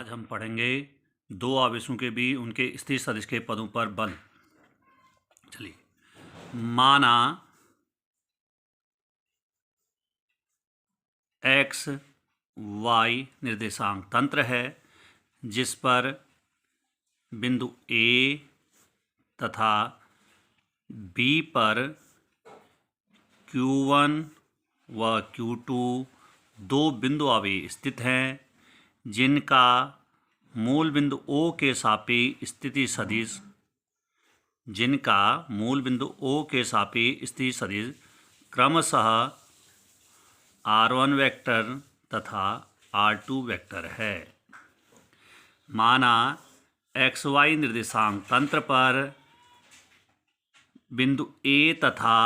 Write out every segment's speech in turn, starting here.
आज हम पढ़ेंगे दो आवेशों के बीच उनके स्थिर सदिश के पदों पर बल। चलिए, माना एक्स वाई निर्देशांक तंत्र है जिस पर बिंदु ए तथा बी पर Q1 व Q2 दो बिंदु आवेश स्थित हैं जिनका मूल बिंदु O के सापेक्ष स्थिति सदिश क्रमशः R1 वेक्टर तथा R2 वेक्टर है। माना XY निर्देशांक तंत्र पर बिंदु A तथा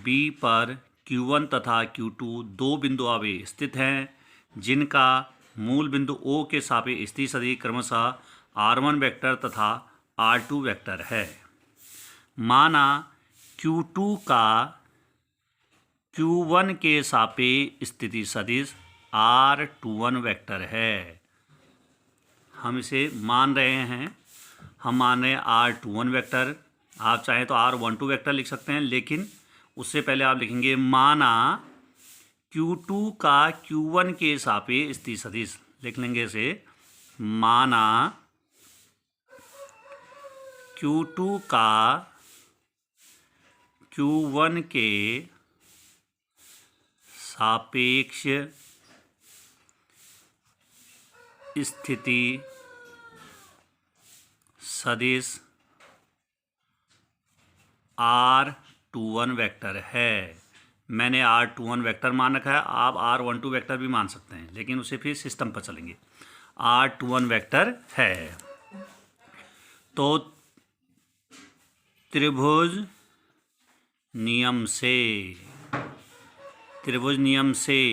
B पर Q1 तथा Q2 दो बिंदु आवेश स्थित हैं जिनका मूल बिंदु O के सापेक्ष स्थिति सदिश क्रमशः R1 वेक्टर तथा R2 वेक्टर है। माना Q2 का Q1 के सापेक्ष स्थिति सदिश R21 वेक्टर है। हम इसे मान रहे हैं, हम मान रहे हैं R21 वेक्टर। आप चाहें तो R12 वेक्टर लिख सकते हैं, लेकिन उससे पहले आप लिखेंगे माना Q2 का Q1 के सापेक्ष स्थिति सदिश। लिख लेंगे इसे, माना Q2 का Q1 के सापेक्ष स्थिति सदिश R21 वेक्टर है। मैंने R21 वेक्टर मान रखा है, आप R12 वेक्टर भी मान सकते हैं, लेकिन उसे फिर सिस्टम पर चलेंगे। R21 वेक्टर है तो त्रिभुज नियम से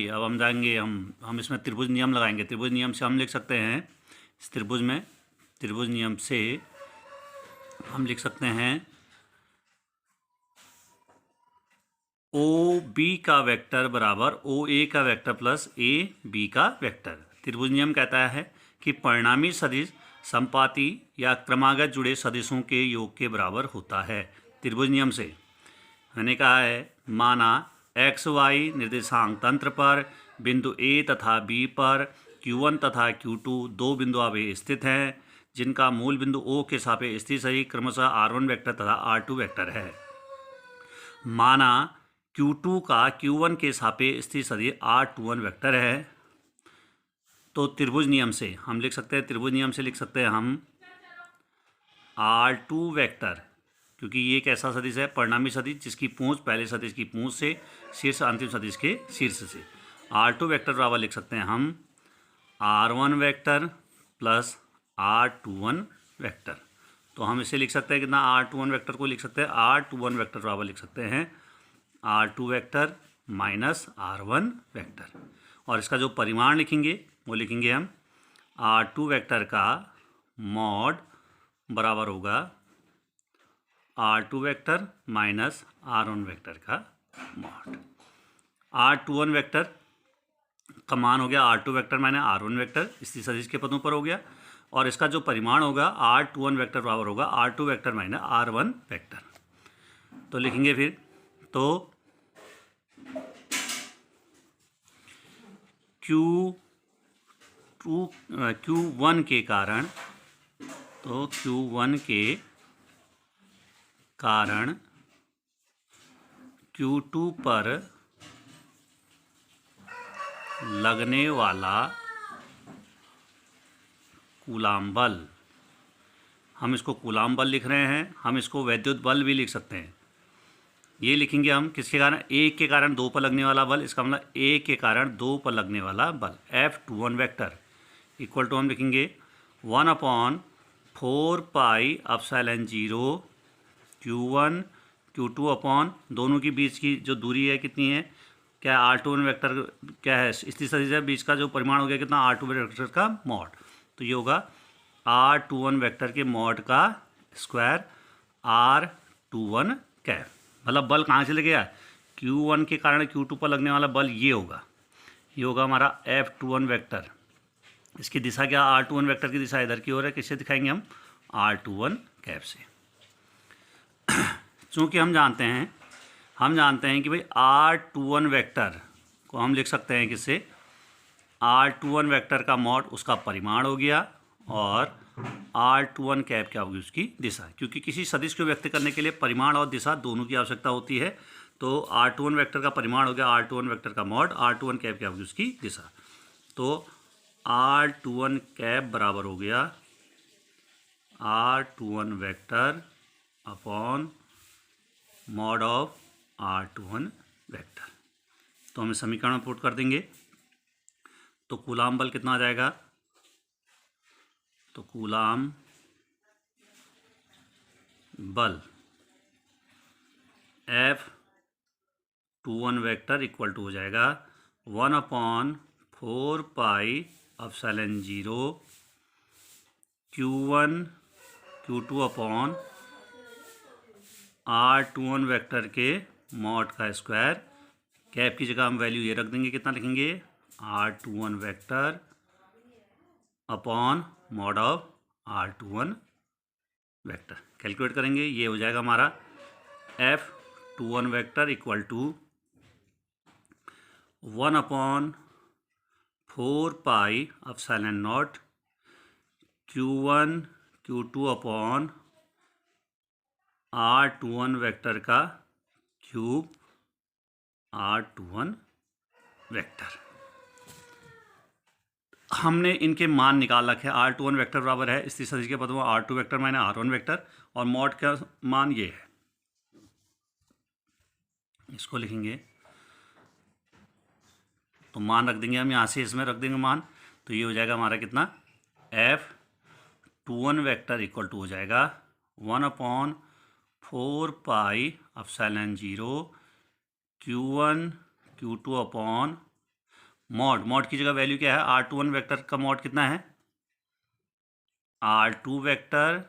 अब हम जाएंगे, हम इसमें त्रिभुज नियम लगाएंगे। त्रिभुज नियम से हम लिख सकते हैं, इस त्रिभुज नियम से हम लिख सकते हैं OB का वेक्टर बराबर OA का वेक्टर प्लस AB का वेक्टर। त्रिभुज नियम कहता है कि परिणामी सदिश संपाती या क्रमागत जुड़े सदिशों के योग के बराबर होता है। त्रिभुज नियम से मैंने कहा है, माना XY निर्देशांक तंत्र पर बिंदु A तथा B पर Q1 तथा Q2 दो बिंदु आवेश स्थित हैं जिनका मूल बिंदु O के सापेक्ष स्थिति सदिश क्रमशः R1 वेक्टर तथा R2 वेक्टर है। माना Q2 का Q1 के सापेक्ष स्थिति सदिश R21 वेक्टर है। तो त्रिभुज नियम से हम लिख सकते हैं, हम R2 वेक्टर, क्योंकि ये एक ऐसा सदिश है परिणामी सदिश जिसकी पूंछ पहले सदिश की पूंछ से शीर्ष अंतिम सदिश के शीर्ष से। R2 वेक्टर बराबर लिख सकते हैं हम R1 vector plus R21 vector. तो हम इसे लिख सकते हैं कितना, R21 वेक्टर को लिख सकते हैं, R21 वेक्टर बराबर लिख सकते हैं R2 vector minus R1 vector. और इसका जो परिमाण लिखेंगे वो लिखेंगे हम R2 वेक्टर का मॉड बराबर होगा R2 vector minus R1 vector का मॉड। R21 वेक्टर का मान हो गया R2 vector minus R1 vector, स्थिति सदिश के पदों पर हो गया। और इसका जो परिमाण होगा R21 वेक्टर बराबर होगा R2 vector minus R1 vector. तो लिखेंगे फिर, तो Q1 के कारण Q2 पर लगने वाला कूलाम बल, हम इसको कूलाम बल लिख रहे हैं, हम इसको वैद्युत बल भी लिख सकते हैं। ये लिखेंगे हम किसके कारण, एक के कारण दो पर लगने वाला बल, इसका मतलब एक के कारण दो पर लगने वाला बल F21 वेक्टर इक्वल टू हम लिखेंगे 1/4 pi epsilon 0 Q1 Q2 upon दोनों के बीच की जो दूरी है कितनी है, क्या R21 वेक्टर क्या है, स्थिति सदिश है, बीच का जो परिमाण हो गया कितना R2 वेक्टर का मॉड। तो ये होगा R21 वेक्टर के मॉड का स्क्वायर R21 कैप। मतलब बल कहाँ से लगे, Q1 के कारण Q2 पर लगने वाला बल ये होगा हमारा F21 वेक्टर इसकी दिशा क्या, R21 वेक्टर की दिशा इधर की ओर है, किससे दिखाएंगे हम, R21 कैप से। चूँकि हम जानते हैं कि भाई R21 वेक्टर को हम लिख सकते हैं किससे, R21 वेक्टर का मॉड उसका परिमाण हो गया और R21 कैप क्या होगी, उसकी दिशा। क्योंकि किसी सदिश को व्यक्त करने के लिए परिमाण और दिशा दोनों की आवश्यकता होती है। तो R21 वेक्टर का परिमाण हो गया R21 वेक्टर का मॉड, R21 कैप क्या होगी, उसकी दिशा। तो R21 कैप बराबर हो गया R21 vector upon mod of R21 vector. तो हम समीकरण पुट कर देंगे। तो कूलाम बल कितना आ जाएगा, तो कूलाम बल F21 वेक्टर इक्वल टू हो जाएगा 1/4 pi epsilon 0 Q1 Q2 upon R21 vector के मॉड का स्क्वायर। कैप की जगह हम वैल्यू ये रख देंगे, कितना लिखेंगे, R21 vector upon mod of R21 vector. Calculate करेंगे, ये हो जाएगा हमारा F21 vector equal to 1/4 pi epsilon naught Q1 Q2 upon R21 vector का क्यूब R21 वेक्टर। हमने इनके मान निकाल रखे हैं। R21 वेक्टर बराबर है स्थिर सदिश के पदों में R2 vector minus R1 vector, और मॉड का मान ये है, इसको लिखेंगे। तो मान रख देंगे हम यहाँ से, इसमें रख देंगे मान। तो ये हो जाएगा हमारा कितना, F21 वेक्टर इक्वल टू हो जाएगा 1/4 pi epsilon 0 Q1 Q2 upon mod की जगह वैल्यू क्या है, R21 वेक्टर का मॉड कितना है, R2 vector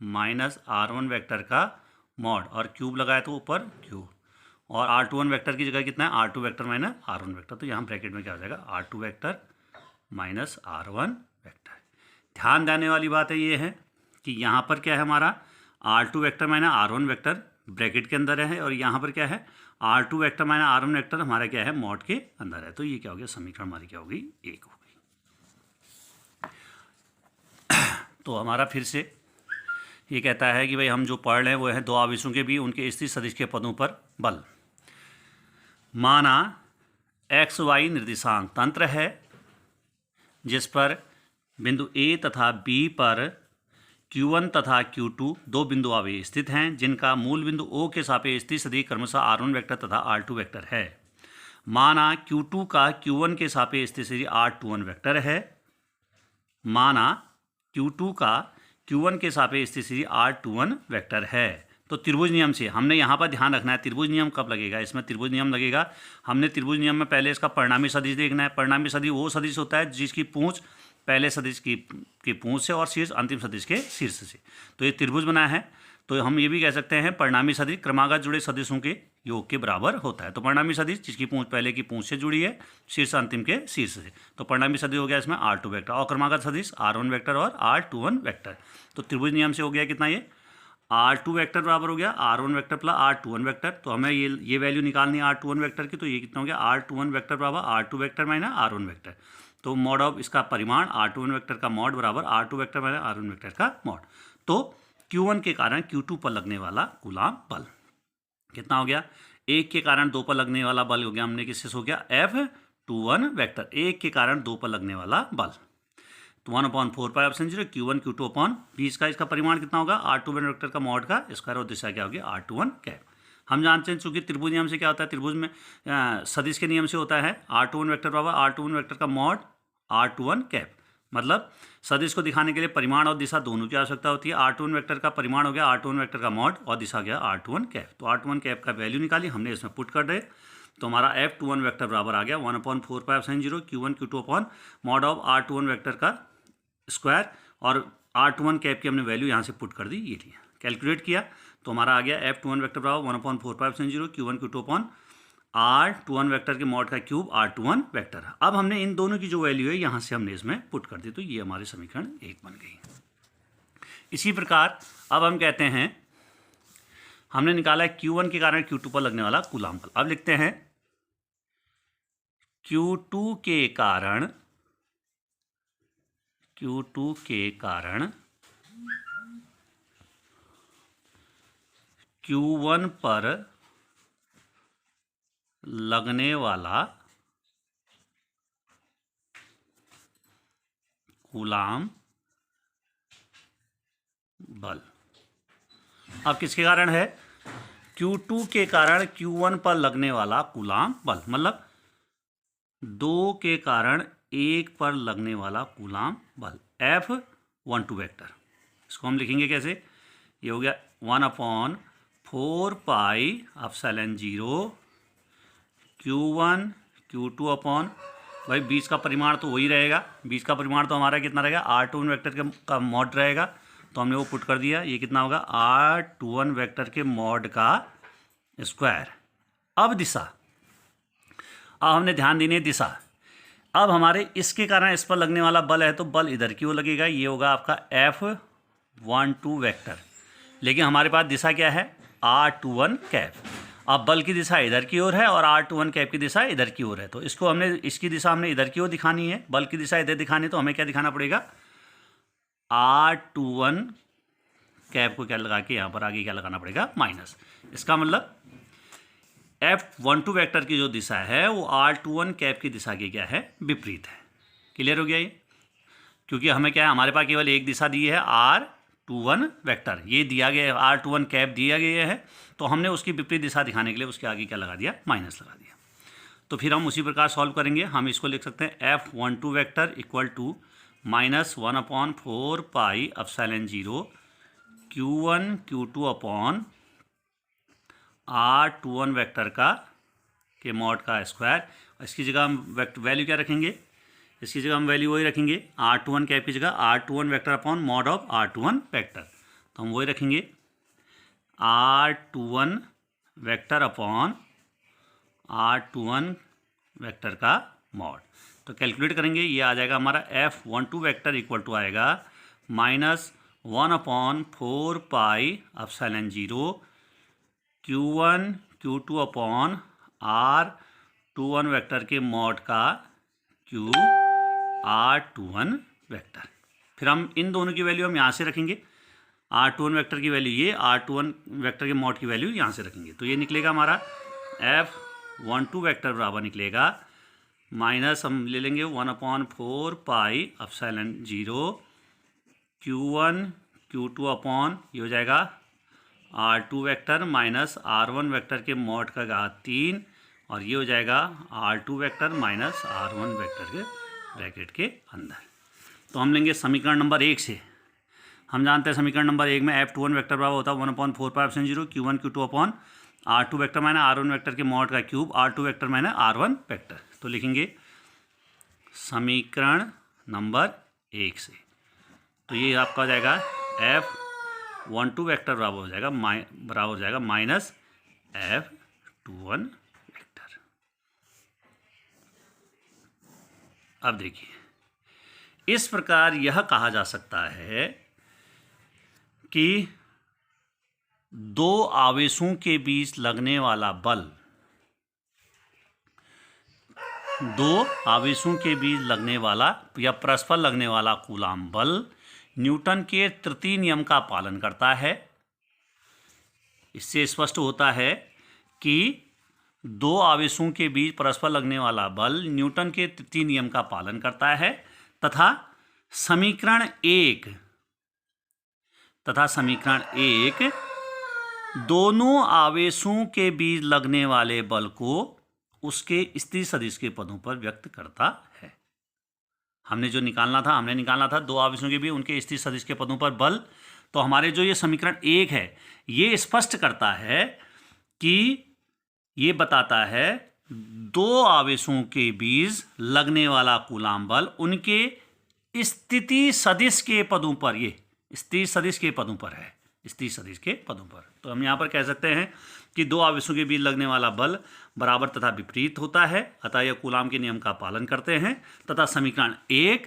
minus R1 vector का मॉड, और क्यूब लगाया तो ऊपर क्यूब, और R21 वेक्टर की जगह कितना है, R2 vector minus R1 vector. तो यहाँ ब्रैकेट में क्या हो जाएगा, R2 vector minus R1 vector. ध्यान देने वाली बात है ये है कि यहाँ पर क्या है हमारा, R2 vector minus R1 vector bracket के अंदर है, और यहाँ पर क्या है, R2 vector minus R1 vector हमारा क्या है, मॉड के अंदर है। तो ये क्या हो गया, समीकरण हमारी क्या होगी, 1 हो गई। तो हमारा फिर से ये कहता है कि भाई हम जो पढ़ रहे हैं वो है दो आवेशों के भी उनके स्थिर सदिश के पदों पर बल। माना XY निर्देशांक तंत्र है जिस पर बिंदु A तथा B पर Q1 तथा Q2 दो बिंदु आवेश स्थित हैं जिनका मूल बिंदु O के सापेक्ष स्थिर सदिश क्रमशः R1 वेक्टर तथा R2 वेक्टर है। माना Q2 का Q1 के सापेक्ष स्थिर सदिश R21 वेक्टर है। माना Q2 का Q1 के सापेक्ष स्थिर सदिश R21 वेक्टर है। तो त्रिभुज नियम से हमने यहाँ पर ध्यान रखना है, त्रिभुज नियम कब लगेगा, इसमें त्रिभुज नियम लगेगा। हमने त्रिभुज नियम में पहले इसका परिणामी सदिश देखना है। परिणामी सदिश वो सदिश होता है जिसकी पूंछ पहले सदिश की पूंछ से और शीर्ष अंतिम सदिश के शीर्ष से। तो ये त्रिभुज बना है, तो हम ये भी कह सकते हैं परिणामी सदिश क्रमागत जुड़े सदिशों के योग के बराबर होता है। तो परिणामी सदिश जिसकी पूंछ पहले की पूंछ से जुड़ी है, शीर्ष अंतिम के शीर्ष से, तो परिणामी सदिश हो गया इसमें R2 वेक्टर, और क्रमागत सदिश R1 वेक्टर और R21 वेक्टर। तो त्रिभुज नियम से हो गया कितना, ये R2 वेक्टर बराबर हो गया R1 vector plus R21 vector. तो हमें ये वैल्यू निकालनी है R21 वेक्टर की। तो ये कितना हो गया, R21 वेक्टर बराबर R2 vector minus R1 vector. तो मॉड ऑफ इसका परिमाण R21 वेक्टर का मॉड बराबर R2 vector minus R1 vector का मॉड। तो Q1 के कारण Q2 पर लगने वाला कूलाम बल कितना हो गया, 1 के कारण 2 पर लगने वाला बल हो गया, हमने किससे हो गया, F21 वेक्टर, 1 के कारण 2 पर लगने वाला बल। तो 1/4 pi epsilon 0 Q1 Q2 upon 20 का इसका परिमाण कितना होगा, R21 वेक्टर का मॉड का स्क्वायर, और दिशा क्या होगी, R21 कैप। हम जानते हैं चूंकि त्रिभुज नियम से क्या होता है, त्रिभुज में सदिश के नियम से होता है R21 वेक्टर बराबर R21 वेक्टर का मॉड R21 कैप। मतलब सदिश को दिखाने के लिए परिमाण और दिशा दोनों की आवश्यकता होती है। R21 वेक्टर का परिमाण हो गया R21 वेक्टर का मॉड, और दिशा गया R21 कैप। तो R21 कैप का वैल्यू निकाली हमने, इसमें पुट कर दे। तो हमारा F21 वेक्टर बराबर आ गया 1/4 pi epsilon 0 Q1 Q2 upon mod of R21 vector का स्क्वायर, और R21 कैप की हमने वैल्यू यहाँ से पुट कर दी, ये लिया, कैलकुलेट किया। तो हमारा आ गया F21 वेक्टर बराबर 1/4 pi epsilon 0 Q1 Q2 upon R21 vector के मॉड का क्यूब R21 वेक्टर। अब हमने इन दोनों की जो वैल्यू है यहाँ से हमने इसमें पुट कर दी, तो ये हमारे समीकरण 1 बन गई। इसी प्रकार अब हम कहते हैं हमने निकाला है Q1 के कारण Q2 पर लगने वाला कूलाम बल। अब लिखते हैं Q2 के कारण Q1 पर लगने वाला कूलाम बल। अब किसके कारण है? Q2 के कारण Q1 पर लगने वाला कूलाम बल, मतलब 2 के कारण 1 पर लगने वाला कूलाम बल, F12 वेक्टर। इसको हम लिखेंगे कैसे? ये हो गया 1/4 pi epsilon 0 Q1 Q2 upon, भाई बीच का परिमाण तो वही रहेगा, बीच का परिमाण तो हमारा कितना रहेगा? R21 वेक्टर का मॉड रहेगा, तो हमने वो पुट कर दिया। ये कितना होगा? R21 वेक्टर के मॉड का स्क्वायर। अब दिशा, अब हमने ध्यान देनी है दिशा। अब हमारे इसके कारण इस पर लगने वाला बल है, तो बल इधर की ओर लगेगा, ये होगा आपका F12 वेक्टर। लेकिन हमारे पास दिशा क्या है? R21 cap. अब बल की दिशा इधर की ओर है और R21 कैप की दिशा इधर की ओर है, तो इसको हमने, इसकी दिशा हमने इधर की ओर दिखानी है, बल की दिशा इधर दिखानी है, तो हमें क्या दिखाना पड़ेगा? R21 कैप को क्या लगा के यहाँ पर आगे क्या लगाना पड़ेगा? माइनस। इसका मतलब F12 वेक्टर की जो दिशा है वो R21 कैप की दिशा की क्या है? विपरीत है। क्लियर हो गया ये? क्योंकि हमें क्या है, हमारे पास केवल एक दिशा दी है R21 वेक्टर, ये दिया गया है, R21 कैप दिया गया है, तो हमने उसकी विपरीत दिशा दिखाने के लिए उसके आगे क्या लगा दिया? माइनस लगा दिया। तो फिर हम उसी प्रकार सॉल्व करेंगे। हम इसको लिख सकते हैं F12 vector equal to -1/4 pi epsilon 0 Q1 Q2 upon R21 vector का के मॉड का स्क्वायर। इसकी जगह हम वैल्यू क्या रखेंगे? इसकी जगह हम वैल्यू वही रखेंगे, R21 कैप की जगह R21 vector upon mod of R21 vector, तो हम वही रखेंगे R21 vector upon R21 vector का मॉड। तो कैलकुलेट करेंगे, ये आ जाएगा हमारा F12 वेक्टर इक्वल टू आएगा -1/4 pi epsilon 0 Q1 Q2 upon R21 vector के मॉड का क्यूब R21 वेक्टर। फिर हम इन दोनों की वैल्यू हम यहाँ से रखेंगे, R21 वेक्टर की वैल्यू ये, R21 वेक्टर के मॉड की वैल्यू यहाँ से रखेंगे, तो ये निकलेगा हमारा F12 वेक्टर बराबर निकलेगा माइनस, हम ले लेंगे 1/4 pi epsilon 0 Q1 Q2 upon, ये हो जाएगा R2 vector minus R1 vector के मॉड का घात 3, और ये हो जाएगा R2 vector minus R1 vector के ब्रैकेट के अंदर। तो हम लेंगे समीकरण नंबर 1 से। हम जानते हैं समीकरण नंबर 1 में F21 वेक्टर बराबर होता है 1/4 pi epsilon 0 Q1 Q2 upon R2 vector minus R1 vector के मॉड का cube R2 vector minus R1 vector. तो लिखेंगे समीकरण नंबर 1 से, तो ये आपका हो जाएगा F12 वेक्टर बराबर हो जाएगा माइनस F21 वेक्टर। अब देखिए, इस प्रकार यह कहा जा सकता है कि दो आवेशों के बीच लगने वाला बल, दो आवेशों के बीच लगने वाला या परस्पर लगने वाला कूलाम बल न्यूटन के तृतीय नियम का पालन करता है। इससे स्पष्ट होता है कि दो आवेशों के बीच परस्पर लगने वाला बल न्यूटन के तृतीय नियम का पालन करता है, तथा समीकरण 1 दोनों आवेशों के बीच लगने वाले बल को उसके स्थिर सदिश के पदों पर व्यक्त करता है। हमने जो निकालना था, हमने निकालना था दो आवेशों के बीच उनके स्थिर सदिश के पदों पर बल। तो हमारे जो ये समीकरण 1 है, ये स्पष्ट करता है कि ये बताता है दो आवेशों के बीच लगने वाला कूलाम बल उनके स्थिति सदिश के पदों पर, ये स्थिर सदिश के पदों पर है। स्थिति सदिश के पदों पर। तो हम यहाँ पर कह सकते हैं कि दो आवेशों के बीच लगने वाला बल बराबर तथा विपरीत होता है, अतः यह कूलाम के नियम का पालन करते हैं, तथा समीकरण 1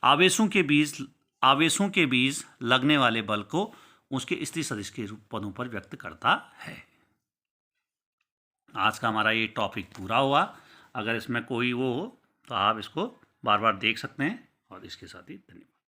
आवेशों के बीच लगने वाले बल को उसके स्थिति सदिश के पदों पर व्यक्त करता है। आज का हमारा ये टॉपिक पूरा हुआ। अगर इसमें कोई वो हो तो आप इसको बार बार देख सकते हैं। और इसके साथ ही धन्यवाद।